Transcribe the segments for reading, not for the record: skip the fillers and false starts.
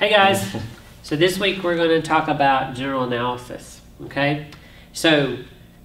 Hey guys, so this week we're going to talk about general analysis, okay? So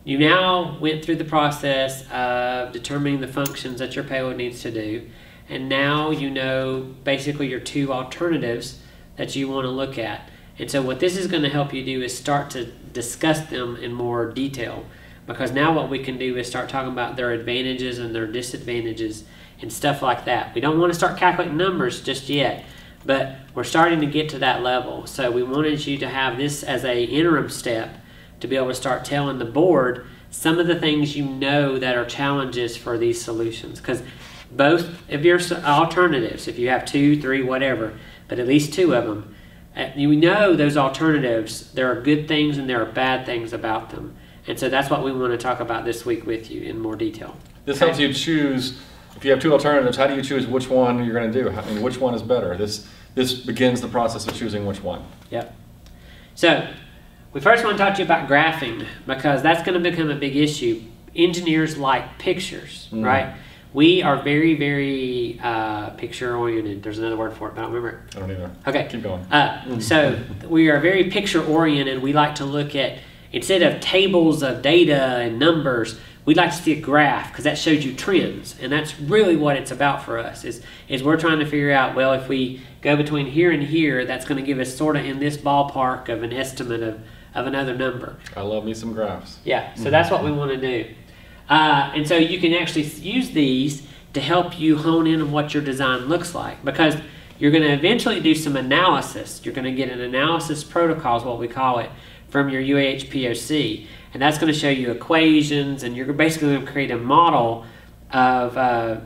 you now went through the process of determining the functions that your payload needs to do, and now you know basically your two alternatives that you want to look at. And so what this is going to help you do is start to discuss them in more detail, because now what we can do is start talking about their advantages and their disadvantages and stuff like that. We don't want to start calculating numbers just yet, but we're starting to get to that level. So we wanted you to have this as an interim step to be able to start telling the board some of the things you know that are challenges for these solutions. Because both of your alternatives, if you have 2, 3, whatever, but at least 2 of them, you know those alternatives, there are good things and there are bad things about them. And so that's what we want to talk about this week with you in more detail. This helps you choose. If you have 2 alternatives, how do you choose which one you're going to do? I mean, which one is better? This begins the process of choosing which one. Yep. So we first want to talk to you about graphing, because that's going to become a big issue. Engineers like pictures, right? We are very, very picture-oriented. There's another word for it, but I don't remember it. I don't either. Okay. Keep going. So we are very picture-oriented. We like to look at, instead of tables of data and numbers, we'd like to see a graph, because that shows you trends. And that's really what it's about for us, is we're trying to figure out, well, if we go between here and here, that's going to give us sort of in this ballpark of an estimate of another number. I love me some graphs. Yeah, so that's what we want to do. And so you can actually use these to help you hone in on what your design looks like, because you're going to eventually do some analysis. You're going to get an analysis protocol is what we call it, from your UAH POC. And that's going to show you equations, and you're basically going to create a model of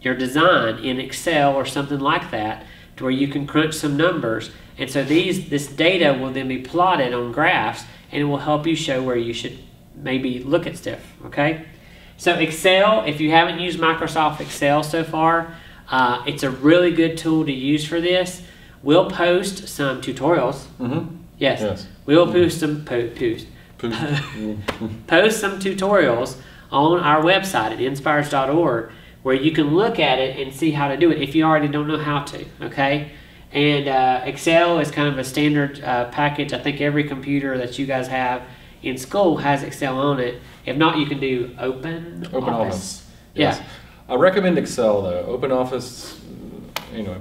your design in Excel or something like that, to where you can crunch some numbers. And so this data will then be plotted on graphs, and it will help you show where you should maybe look at stuff, okay? So Excel, if you haven't used Microsoft Excel so far, it's a really good tool to use for this. We'll post some tutorials. Yes. We'll post some post some tutorials on our website at InSPIRESS.org, where you can look at it and see how to do it if you already don't know how to, okay? And Excel is kind of a standard package. I think every computer that you guys have in school has Excel on it. If not, you can do OpenOffice. Yes. Yeah. I recommend Excel though. OpenOffice,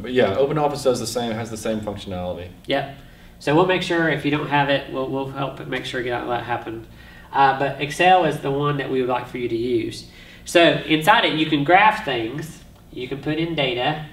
but yeah, OpenOffice does the same, has the same functionality. Yep. So we'll make sure, if you don't have it, we'll help make sure that happens. But Excel is the one that we would like for you to use. So inside it, you can graph things, you can put in data,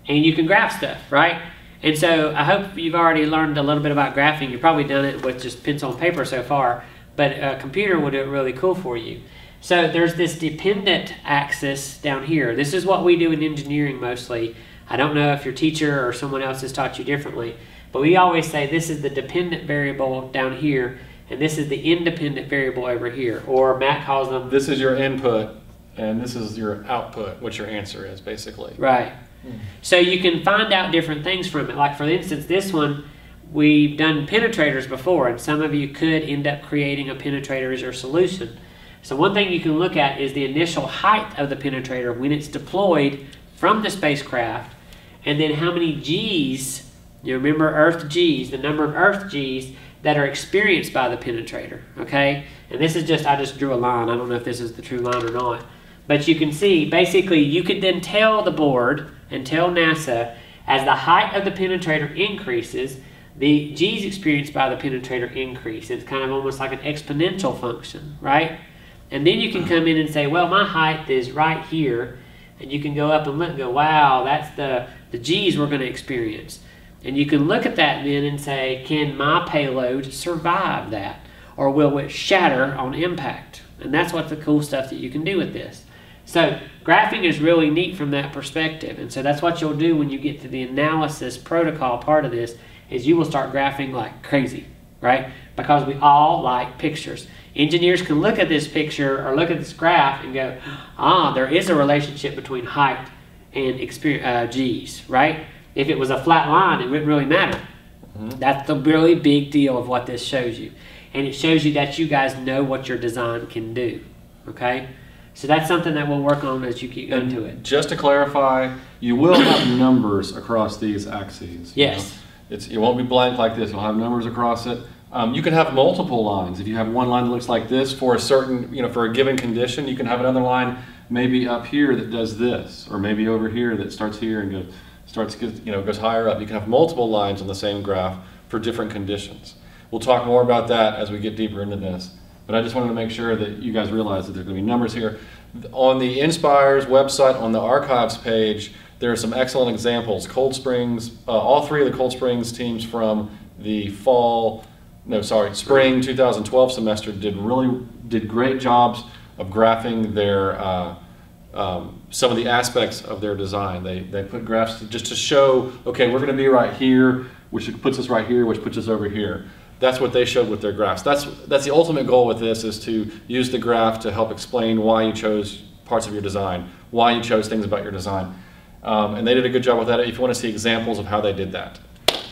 and you can graph stuff, right? And so I hope you've already learned a little bit about graphing. You've probably done it with just pencil and paper so far, but a computer will do it really cool for you. So there's this dependent axis down here. This is what we do in engineering mostly. I don't know if your teacher or someone else has taught you differently, but we always say this is the dependent variable down here, and this is the independent variable over here, or Matt calls them... This is your input, and this is your output, what your answer is, basically. Right. So you can find out different things from it. Like, for instance, this one, we've done penetrators before, and some of you could end up creating a penetrator as your solution. So one thing you can look at is the initial height of the penetrator when it's deployed from the spacecraft, and then how many G's... You remember Earth G's, the number of Earth G's that are experienced by the penetrator, okay? And this is just, I just drew a line. I don't know if this is the true line or not. But you can see, basically, you could then tell the board and tell NASA, as the height of the penetrator increases, the G's experienced by the penetrator increase. It's kind of almost like an exponential function, right? And then you can come in and say, well, my height is right here. And you can go up and look and go, wow, that's the G's we're going to experience. And you can look at that then and say, can my payload survive that? Or will it shatter on impact? And that's what the cool stuff that you can do with this. So graphing is really neat from that perspective. And so that's what you'll do when you get to the analysis protocol part of this, is you will start graphing like crazy, right? Because we all like pictures. Engineers can look at this picture or look at this graph and go, there is a relationship between height and G's, right? If it was a flat line, it wouldn't really matter. That's the really big deal of what this shows you. And it shows you that you guys know what your design can do, okay? So that's something that we'll work on as you keep into it. Just to clarify, you will have numbers across these axes. Yes. It won't be blank like this. You'll have numbers across it. You can have multiple lines. If you have one line that looks like this for a certain, for a given condition, you can have another line maybe up here that does this, or maybe over here that starts here and goes higher up. You can have multiple lines on the same graph for different conditions. We'll talk more about that as we get deeper into this. But I just wanted to make sure that you guys realize that there's going to be numbers here. On the InSPIRESS website, on the archives page, there are some excellent examples. Cold Springs, all three of the Cold Springs teams from the spring 2012 semester did great jobs of graphing their some of the aspects of their design. They put graphs just to show, okay, we're going to be right here, which puts us right here, which puts us over here. That's what they showed with their graphs. That's the ultimate goal with this, is to use the graph to help explain why you chose parts of your design, why you chose things about your design. And they did a good job with that if you want to see examples of how they did that.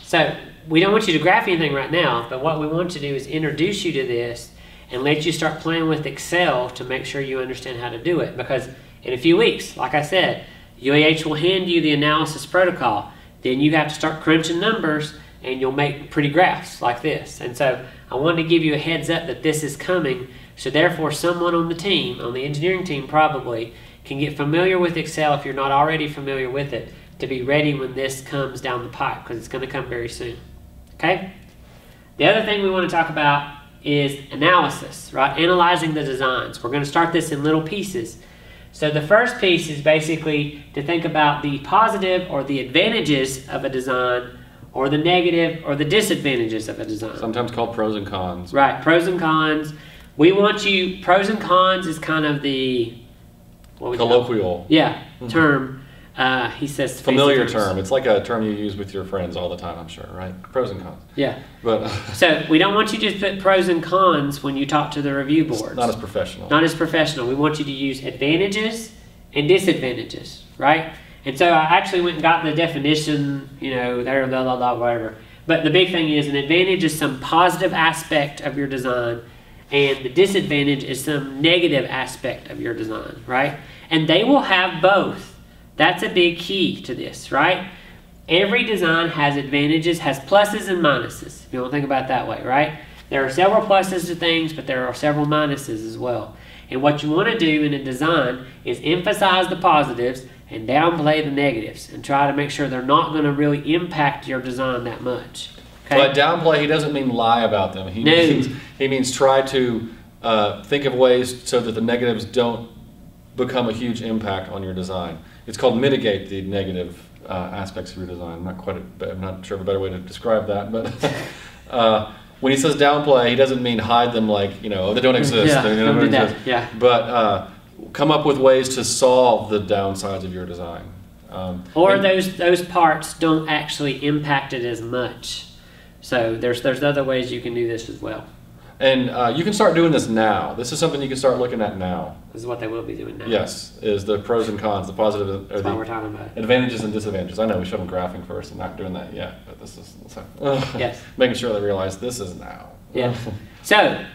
So we don't want you to graph anything right now, but what we want to do is introduce you to this and let you start playing with Excel to make sure you understand how to do it. Because in a few weeks, like I said, UAH will hand you the analysis protocol. Then you have to start crunching numbers, and you'll make pretty graphs like this. And so I wanted to give you a heads up that this is coming, so therefore someone on the team, on the engineering team probably, can get familiar with Excel if you're not already familiar with it, to be ready when this comes down the pipe, because it's going to come very soon. Okay? The other thing we want to talk about is analysis, right? Analyzing the designs. We're going to start this in little pieces. So the first piece is basically to think about the positive or the advantages of a design, or the negative or the disadvantages of a design. Sometimes called pros and cons. Right, pros and cons. We want you, pros and cons is kind of the colloquial. Term. He says familiar term. It's like a term you use with your friends all the time, I'm sure, right? Pros and cons. Yeah. But so we don't want you to just put pros and cons when you talk to the review boards. Not as professional. Not as professional. We want you to use advantages and disadvantages, right? And so I actually went and got the definition, there, blah, blah, blah, whatever. But the big thing is, an advantage is some positive aspect of your design, and the disadvantage is some negative aspect of your design, right? And they will have both. That's a big key to this, right? Every design has advantages, has pluses and minuses, if you want to think about it that way, right? There are several pluses to things, but there are several minuses as well. And what you want to do in a design is emphasize the positives and downplay the negatives, and try to make sure they're not going to really impact your design that much. Okay? But downplay, he doesn't mean lie about them. He means try to think of ways so that the negatives don't become a huge impact on your design. It's called mitigate the negative aspects of your design. I'm not sure of a better way to describe that, but when he says downplay, he doesn't mean hide them like, they don't exist. Don't do that. Yeah. But come up with ways to solve the downsides of your design. Or those parts don't actually impact it as much. So there's other ways you can do this as well. And you can start doing this now. This is something you can start looking at now. This is what they will be doing now. Yes, is the pros and cons, the positive, That's what we're talking about. Advantages and disadvantages. I know we showed them graphing first, and not doing that yet, but this is yes. Making sure they realize this is now. Yeah. So,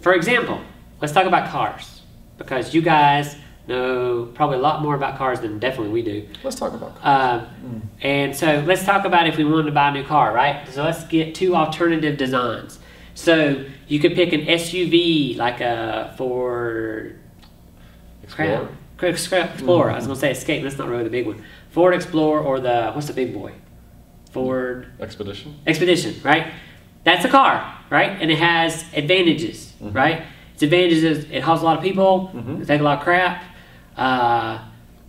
for example, let's talk about cars, because you guys know probably a lot more about cars than definitely we do. Let's talk about cars. And so let's talk about if we wanted to buy a new car, right? So let's get two alternative designs. So you could pick an SUV like a Ford Explorer. Explorer. I was going to say Escape, but that's not really the big one. Ford Explorer, or what's the big boy? Ford Expedition. Expedition, right? That's a car, right? And it has advantages, right? Its advantages is it hauls a lot of people, it takes a lot of crap,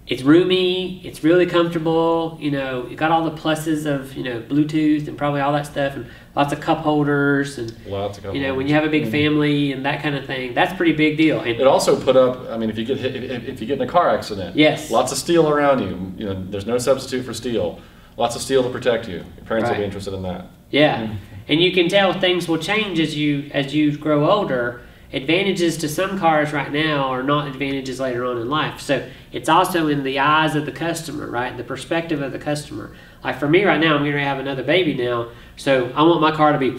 it's roomy, it's really comfortable, it got all the pluses of, Bluetooth and probably all that stuff, and lots of cup holders, and lots of cup holders. When you have a big family and that kind of thing, that's a pretty big deal. And it also put up, if you get hit, if you get in a car accident, yes, lots of steel around you. There's no substitute for steel. Lots of steel to protect you. Your parents will be interested in that. Yeah, and you can tell things will change as you grow older. Advantages to some cars right now are not advantages later on in life. So it's also in the eyes of the customer, right? The perspective of the customer. Like for me right now, I'm going to have another baby now. So I want my car to be,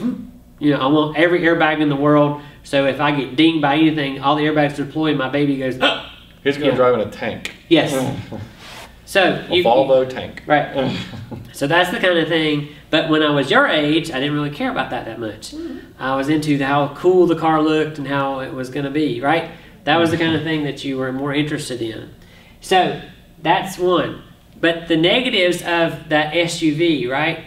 I want every airbag in the world. So if I get dinged by anything, all the airbags deploy and my baby goes, He's going to drive in a tank. Yes. So a Volvo tank. Right. So that's the kind of thing. But when I was your age, I didn't really care about that much. I was into how cool the car looked and how it was going to be, right? That was the kind of thing that you were more interested in. So that's one. But the negatives of that SUV, right?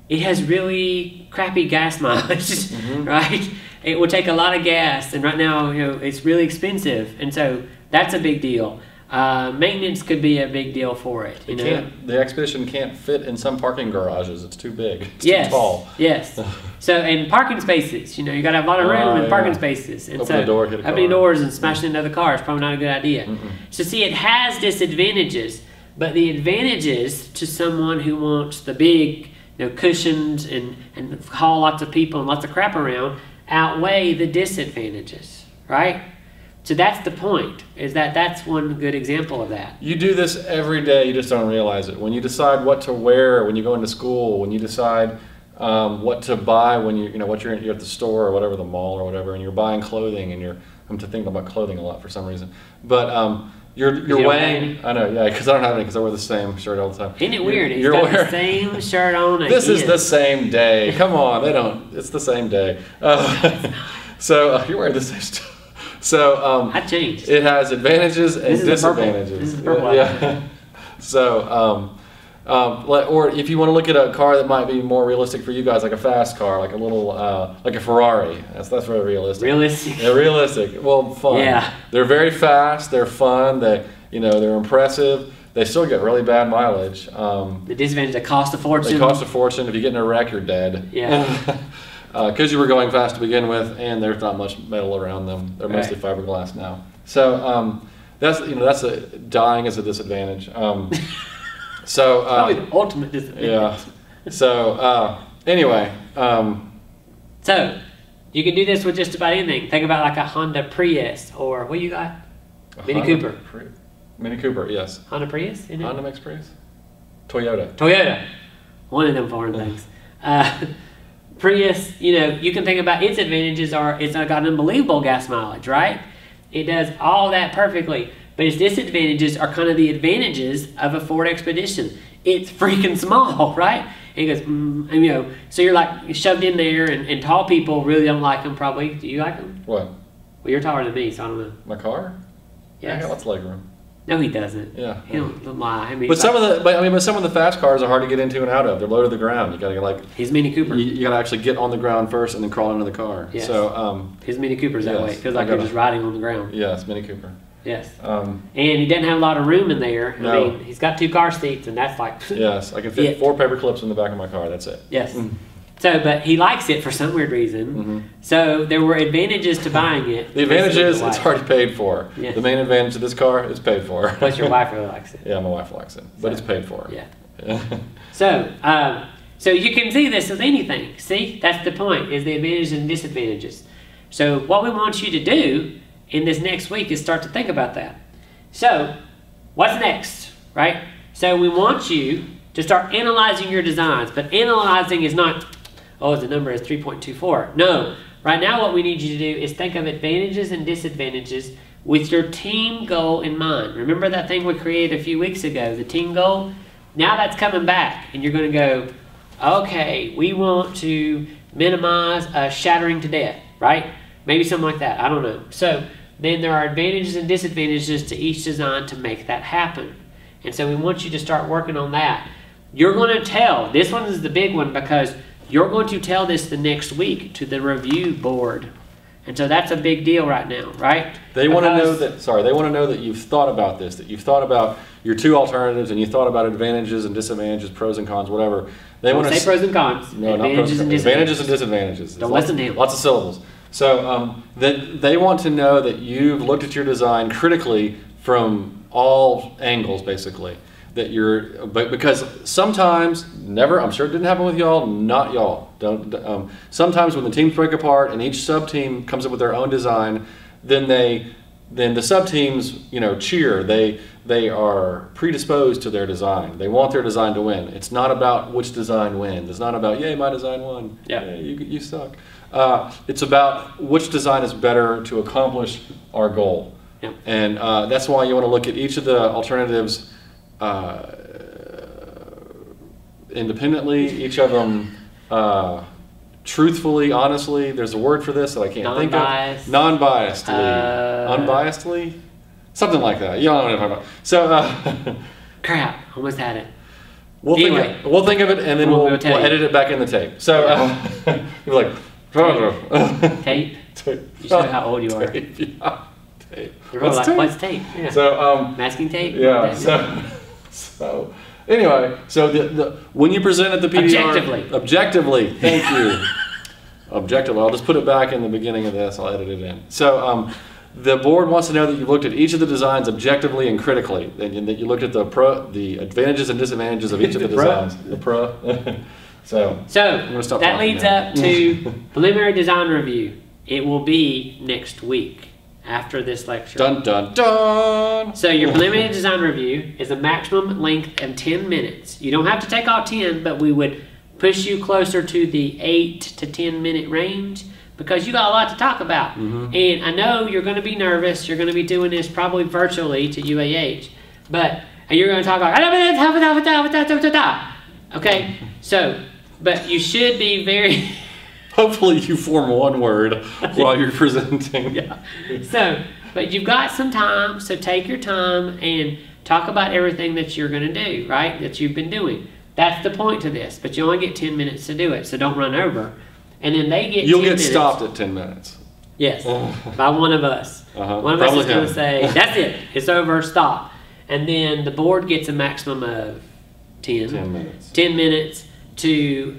It has really crappy gas mileage, right? It will take a lot of gas, and right now, it's really expensive, and so that's a big deal. Maintenance could be a big deal for it. The Expedition can't fit in some parking garages. It's too big. It's too tall. Yes. So, and parking spaces. You got to have a lot of room in parking spaces. And opening doors and smashing into the car is probably not a good idea. So, see, it has disadvantages, but the advantages to someone who wants the big, cushions and haul lots of people and lots of crap around outweigh the disadvantages, right? So that's the point, is that's one good example of that. You do this every day, you just don't realize it. When you decide what to wear when you go into school, when you decide what to buy when you're at the store or whatever, the mall or whatever, and you're buying clothing, and I'm thinking about clothing a lot for some reason. But you're weighing. I know, yeah, because I don't have any, because I wear the same shirt all the time. Isn't it weird? He's got the same shirt on again. This is the same day. Come on, it's the same day. So you're wearing the same stuff. So I changed. It has advantages and disadvantages. This is purple. Yeah. So, or if you want to look at a car that might be more realistic for you guys, like a fast car, like a little, like a Ferrari. That's very realistic. Realistic. Yeah, realistic. Well, fun. Yeah. They're very fast. They're fun. They're impressive. They still get really bad mileage. The disadvantage, they cost a fortune. They cost a fortune. If you get in a wreck, you're dead. Yeah. Because you were going fast to begin with, and there's not much metal around them. They're mostly fiberglass now. So that's dying is a disadvantage. Probably the ultimate disadvantage. Yeah. So anyway. So you can do this with just about anything. Think about like a Honda Prius, or what you got? Mini Cooper. Mini Cooper, yes. Honda Prius? Isn't it? Honda makes Prius. Toyota. One of them foreign things. Prius, you can think about its advantages are it's got an unbelievable gas mileage, right? It does all that perfectly. But its disadvantages are kind of the advantages of a Ford Expedition. It's freaking small, right? And it goes, so you're like shoved in there, and tall people really don't like them probably. Do you like them? What? Well, you're taller than me, so I don't know. My car? Yes. I got lots of leg room. No, he doesn't. Yeah. He don't lie. But some of the fast cars are hard to get into and out of. They're low to the ground. You gotta his Mini Cooper. You gotta actually get on the ground first and then crawl into the car. Yes. So his Mini Cooper's that way. It feels like you're just riding on the ground. Yes, Mini Cooper. Yes. And he doesn't have a lot of room in there. No. I mean, he's got 2 car seats, and that's like. Yes, I can fit 4 paper clips in the back of my car. That's it. Yes. So, but he likes it for some weird reason. So there were advantages to buying it. The advantage is it's already paid for. Yes. The main advantage of this car is paid for. Plus your wife really likes it. Yeah, my wife likes it, but it's paid for. Yeah. So you can see this as anything. See, that's the point, is the advantages and disadvantages. So what we want you to do in this next week is start to think about that. So what's next, right? So we want you to start analyzing your designs, but analyzing is not, the number is 3.24. No, right now what we need you to do is think of advantages and disadvantages with your team goal in mind. Remember that thing we created a few weeks ago, the team goal? Now that's coming back, and you're going to go, okay, we want to minimize shattering to death, right? Maybe something like that, I don't know. So then there are advantages and disadvantages to each design to make that happen. And so we want you to start working on that. You're going to tell, this one is the big one, because you're going to tell this the next week to the review board. And so that's a big deal right now, right? They want to know that you've thought about this, that you've thought about your 2 alternatives, and you thought about advantages and disadvantages, pros and cons, whatever. They want to say pros and cons. No, advantages not pros. Advantages and disadvantages. Don't listen to him. Lots of syllables. So they want to know that you've looked at your design critically from all angles, basically. Because sometimes, I'm sure it didn't happen with y'all, not y'all. Sometimes when the teams break apart and each sub-team comes up with their own design, then the sub-teams, cheer. They are predisposed to their design. They want their design to win. It's not about which design wins. It's not about, yay, my design won. Yeah. Yay, you suck. It's about which design is better to accomplish our goal. Yep. And that's why you want to look at each of the alternatives independently, each of them truthfully, honestly. There's a word for this that I can't think of. Non-biasedly. Unbiasedly? Something like that. You don't know what I'm talking about. So, crap, almost had it. We'll think of it, and then we'll edit it back in the tape. So, you're like, tape? You show how old you are. Tape, yeah. Tape. What's tape? Yeah. So, masking tape? Yeah. So anyway, so when you present at the PDR, objectively, thank you. Objectively, I'll just put it back in the beginning of this. I'll edit it in. So the board wants to know that you've looked at each of the designs objectively and critically, and that you looked at the advantages and disadvantages of each of the designs. So that leads up to preliminary design review. It will be next week after this lecture. Dun dun dun! So your preliminary design review is a maximum length of 10 minutes. You don't have to take all 10, but we would push you closer to the 8 to 10 minute range because you got a lot to talk about. And I know you're going to be nervous. You're going to be doing this probably virtually to UAH, but you're going to talk like, okay? So, but you should be very... Hopefully you form one word while you're presenting. Yeah. So, but you've got some time, so take your time and talk about everything that you're going to do, right? That you've been doing. That's the point to this, but you only get 10 minutes to do it, so don't run over. And then they get You'll 10 get minutes. Stopped at 10 minutes. Yes, by one of us. One of us is going to say, that's it, it's over, stop. And then the board gets a maximum of 10 minutes. 10 minutes to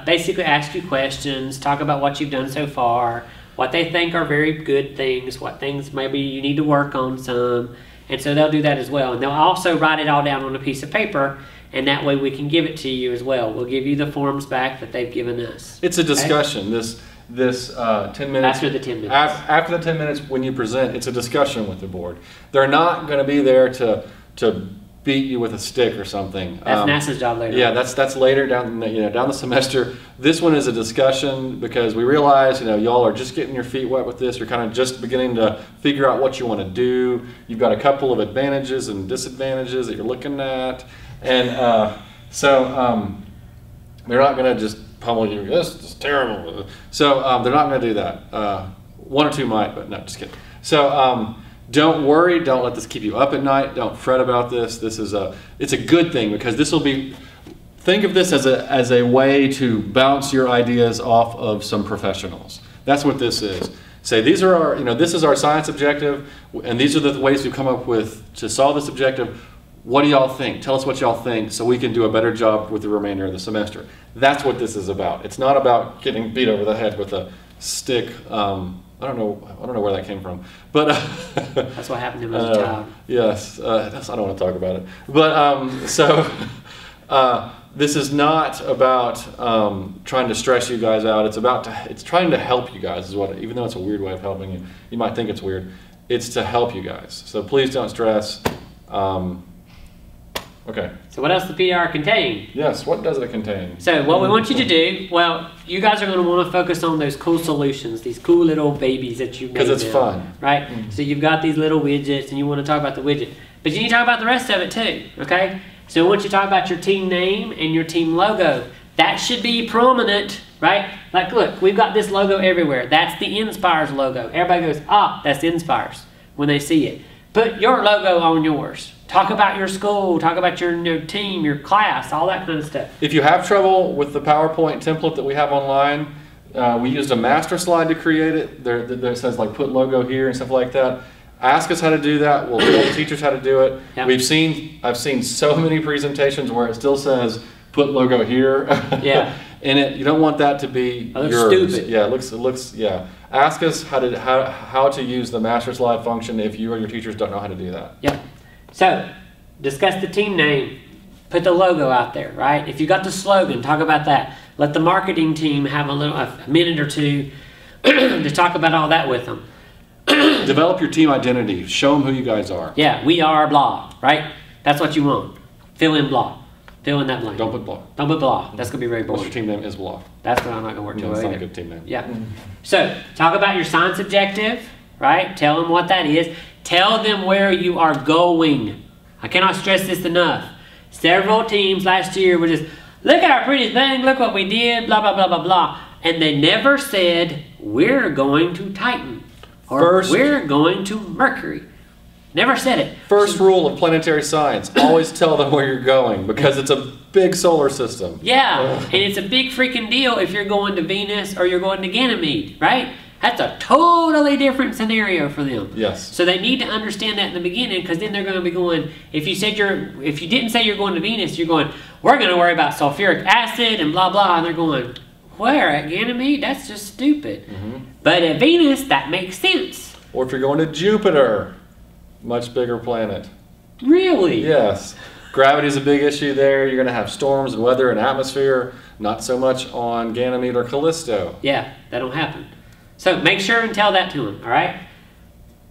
basically ask you questions, talk about what you've done so far, what they think are very good things, what things maybe you need to work on some. And so they'll do that as well. And they'll also write it all down on a piece of paper, and that way we can give it to you as well. We'll give you the forms back that they've given us. It's a discussion. Okay? This 10 minutes. After the 10 minutes. After the 10 minutes when you present, it's a discussion with the board. They're not going to be there to beat you with a stick or something. That's NASA's job later. Yeah, that's later down down the semester. This one is a discussion because we realize y'all are just getting your feet wet with this. You're kind of just beginning to figure out what you want to do. You've got a couple of advantages and disadvantages that you're looking at, and so they're not going to just pummel you. This is terrible. So they're not going to do that. One or two might, but no, just kidding. So. Don't worry, don't let this keep you up at night, don't fret about this. It's a good thing because this will be, think of this as a way to bounce your ideas off of some professionals. That's what this is. Say these are our, this is our science objective and these are the ways we've come up with to solve this objective. What do y'all think? Tell us what y'all think so we can do a better job with the remainder of the semester. That's what this is about. It's not about getting beat over the head with a stick. I don't know where that came from, but that's what happened to him as a child. Yes, I don't want to talk about it. But this is not about trying to stress you guys out. It's trying to help you guys. Even though it's a weird way of helping you, you might think it's weird. It's to help you guys. So please don't stress. Okay. So what else does the PR contain? Yes, what does it contain? So what we want you to do, well, you guys are going to want to focus on those cool solutions, these cool little babies that you've made. Because it's fun. Right? So you've got these little widgets and you want to talk about the widget. But you need to talk about the rest of it too, okay? So I want you to talk about your team name and your team logo. That should be prominent, right? Like, look, we've got this logo everywhere. That's the InSPIRESS logo. Everybody goes, that's InSPIRESS when they see it. Put your logo on yours. Talk about your school, talk about your team, your class, all that kind of stuff. If you have trouble with the PowerPoint template that we have online, we used a master slide to create it. There says like put logo here and stuff like that. Ask us how to do that. We'll tell the teachers how to do it. Yep. I've seen so many presentations where it still says put logo here. Yeah. And you don't want that to be yours. Stupid. Yeah, it looks yeah. Ask us how to use the master slide function if you or your teachers don't know how to do that. Yep. So, discuss the team name. Put the logo out there, right? If you got the slogan, talk about that. Let the marketing team have a minute or two to talk about all that with them. Develop your team identity. Show them who you guys are. Yeah, we are blah, right? That's what you want. Fill in blah. Fill in that blank. Don't put blah. Don't put blah. That's going to be very boring. What's your team name is blah. That's what I'm not going to work too well. That's not a good team name. Yeah. So, talk about your science objective, right? Tell them what that is. Tell them where you are going. I cannot stress this enough. Several teams last year were just, look at our pretty thing, look what we did, blah, blah, blah, blah, blah. And they never said, we're going to Titan. Or we're going to Mercury. Never said it. First rule of planetary science, always tell them where you're going, because it's a big solar system. Yeah, and it's a big freaking deal if you're going to Venus or you're going to Ganymede, right? That's a totally different scenario for them. Yes. So they need to understand that in the beginning, because then they're going to be going, if you didn't say you're going to Venus, you're going, we're going to worry about sulfuric acid and blah, blah, and they're going, where, at Ganymede? That's just stupid. But at Venus, that makes sense. Or if you're going to Jupiter, much bigger planet. Really? Yes. Gravity is a big issue there. You're going to have storms and weather and atmosphere. Not so much on Ganymede or Callisto. Yeah, that don't happen. So make sure and tell that to them, all right?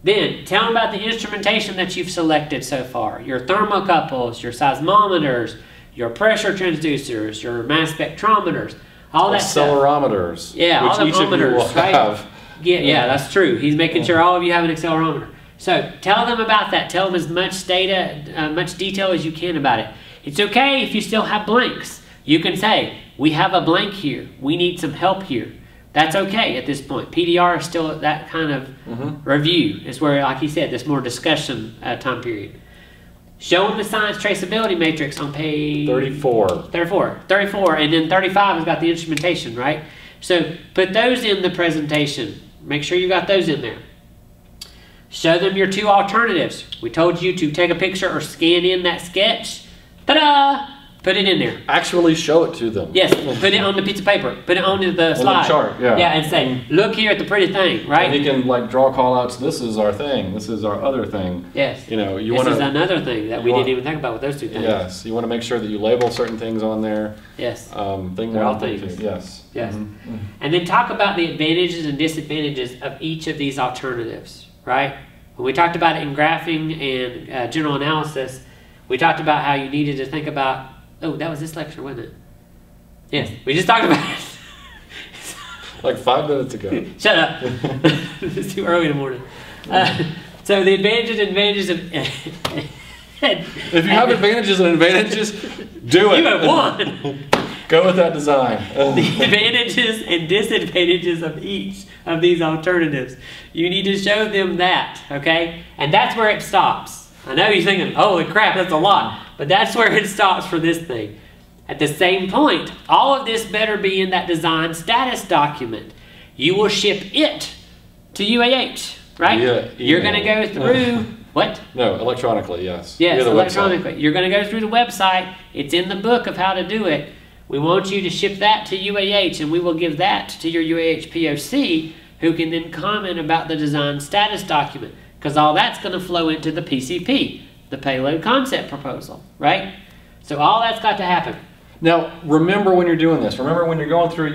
Then tell them about the instrumentation that you've selected so far. Your thermocouples, your seismometers, your pressure transducers, your mass spectrometers, all that stuff. Accelerometers. Yeah, which all the each of you will right? have. Yeah, that's true. He's making sure all of you have an accelerometer. So tell them about that. Tell them as much data, much detail as you can about it. It's okay if you still have blanks. You can say, we have a blank here. We need some help here. That's okay at this point. PDR is still at that kind of review. It's where, like he said, there's more discussion time period. Show them the science traceability matrix on page 34. 34, and then 35 has got the instrumentation, right? So put those in the presentation. Make sure you got those in there. Show them your two alternatives. We told you to take a picture or scan in that sketch. Ta-da! Put it in there. Actually show it to them. Yes, put it on the piece of paper. Put it on the slide. On the chart, yeah. Yeah, and say, look here at the pretty thing, right? And you can like draw call-outs. This is our thing. This is our other thing. Yes. You know, this is another thing that we didn't even think about with those two things. Yes. You want to make sure that you label certain things on there. Yes. They're all things. Yes. Yes. And then talk about the advantages and disadvantages of each of these alternatives, right? When we talked about it in graphing and general analysis, we talked about how you needed to think about. Oh, that was this lecture, wasn't it? Yes, we just talked about it. Like 5 minutes ago. Shut up. It's too early in the morning. So the advantages and advantages of... If you have advantages and advantages, do it. You have won. Go with that design. The advantages and disadvantages of each of these alternatives. You need to show them that, okay? And that's where it stops. I know you're thinking, holy crap, that's a lot. But that's where it stops for this thing. At the same point, all of this better be in that design status document. You will ship it to UAH, right? Yeah, you're going to go through... What? No, electronically, yes. Yes, electronically. Website. You're going to go through the website. It's in the book of how to do it. We want you to ship that to UAH, and we will give that to your UAH POC, who can then comment about the design status document, because all that's going to flow into the PCP, the payload concept proposal, right? So all that's got to happen. Now, remember when you're doing this, remember when you're going through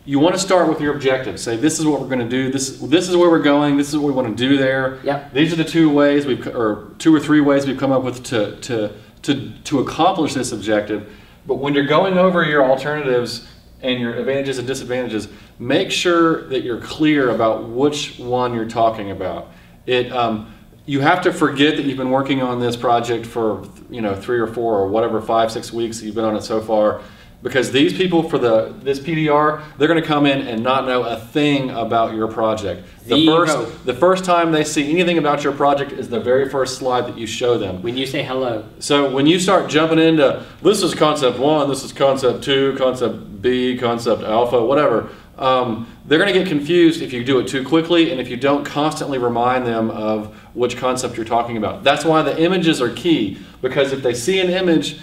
you want to start with your objectives. Say, this is what we're going to do. This is where we're going. This is what we want to do there. Yep. These are the two or three ways we've come up with to accomplish this objective. But when you're going over your alternatives and your advantages and disadvantages, make sure that you're clear about which one you're talking about. You have to forget that you've been working on this project for 3 or 4 or whatever 5, 6 weeks that you've been on it so far. Because these people for this PDR, they're going to come in and not know a thing about your project. The first time they see anything about your project is the very first slide that you show them. When you say hello. So when you start jumping into, this is concept 1, this is concept 2, concept B, concept alpha, whatever, they're going to get confused if you do it too quickly and if you don't constantly remind them of which concept you're talking about. That's why the images are key, because if they see an image,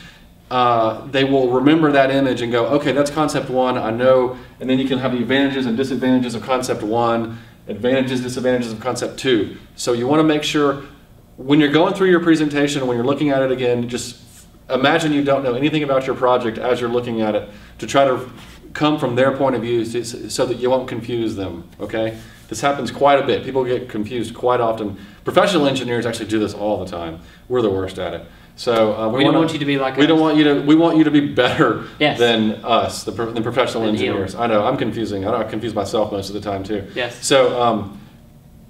they will remember that image and go, okay, that's concept 1, I know, and then you can have the advantages and disadvantages of concept 1, advantages, disadvantages of concept 2. So you want to make sure when you're going through your presentation, when you're looking at it again, just imagine you don't know anything about your project as you're looking at it, to try to come from their point of view so that you won't confuse them, okay? This happens quite a bit. People get confused quite often. Professional engineers actually do this all the time. We're the worst at it. So we don't want you to be like us. We want you to be better yes. than us, than professional than engineers. him. I know, I'm confusing. I confuse myself most of the time too. Yes. So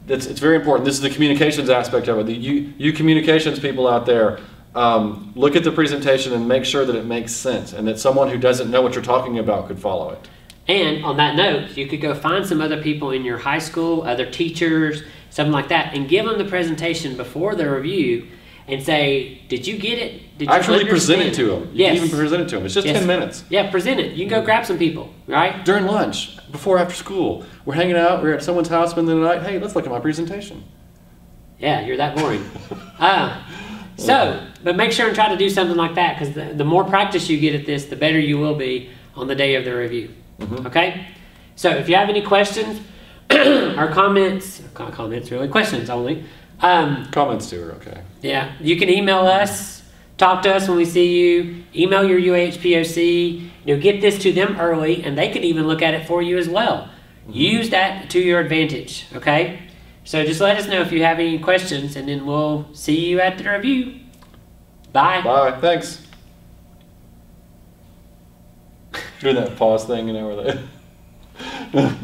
it's very important. This is the communications aspect of it. You communications people out there, look at the presentation and make sure that it makes sense and that someone who doesn't know what you're talking about could follow it. And on that note, you could go find some other people in your high school, other teachers, something like that, and give them the presentation before the review and say, did you get it? Did you actually present it to them. You yes. can even present it to them. It's just 10 minutes. Yeah, present it. You can go grab some people, right? During lunch, before, after school. We're hanging out, we're at someone's house, spending the night. Hey, let's look at my presentation. Yeah, you're that boring. But make sure and try to do something like that, because the more practice you get at this, the better you will be on the day of the review. Okay? So if you have any questions or comments really, questions only. Comments too are okay. Yeah, you can email us, talk to us when we see you, email your UAHPOC, get this to them early, and they could even look at it for you as well. Use that to your advantage, okay? So just let us know if you have any questions, and then we'll see you at the review. Bye. Bye, thanks. Doing that pause thing, where they...